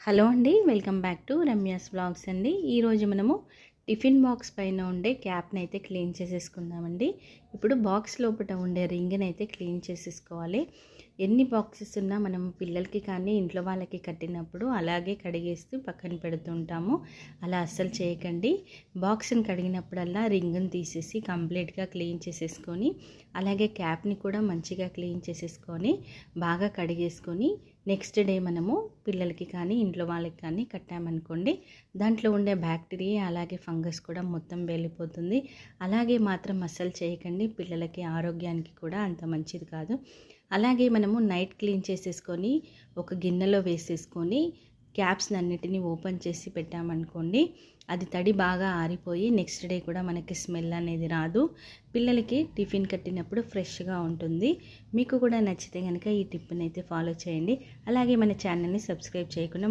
Hello అండి, welcome back to Ramya's vlogs అండి. ఈరోజు మనము టిఫిన్ బాక్స్ పైన ఉండే క్యాప్ని అయితే క్లీన్ చేసేసుకుందామండి. ఇప్పుడు బాక్స్ లోపల ఉండే రింగ్ని అయితే క్లీన్ చేసేసుకోవాలి. ఎన్ని బాక్సెస్ ఉన్నా మనం పిల్లలకి కానీ ఇంట్లో వాళ్ళకి కట్టినప్పుడు అలాగే కడిగేస్తూ పక్కన పెడుతుంటాము. అలా అస్సలు చేయకండి. బాక్స్ని కడిగినప్పుడల్లా రింగ్ని తీసేసి కంప్లీట్గా క్లీన్ చేసేసుకొని, అలాగే క్యాప్ని కూడా మంచిగా క్లీన్ చేసేసుకొని బాగా కడిగేసుకొని నెక్స్ట్ డే మనము పిల్లలకి కానీ ఇంట్లో వాళ్ళకి కానీ కట్టామనుకోండి, దాంట్లో ఉండే బ్యాక్టీరియా అలాగే ఫంగస్ కూడా మొత్తం వెళ్ళిపోతుంది. అలాగే మాత్రం అస్సలు చేయకండి, పిల్లలకి ఆరోగ్యానికి కూడా అంత మంచిది కాదు. అలాగే మనము నైట్ క్లీన్ చేసేసుకొని ఒక గిన్నెలో వేసేసుకొని క్యాప్స్ అన్నిటినీ ఓపెన్ చేసి పెట్టామనుకోండి, అది తడి బాగా ఆరిపోయి నెక్స్ట్ డే కూడా మనకి స్మెల్ అనేది రాదు. పిల్లలకి టిఫిన్ కట్టినప్పుడు ఫ్రెష్గా ఉంటుంది. మీకు కూడా నచ్చితే కనుక ఈ టిప్ని అయితే ఫాలో చేయండి. అలాగే మన ఛానల్ని సబ్స్క్రైబ్ చేయకుండా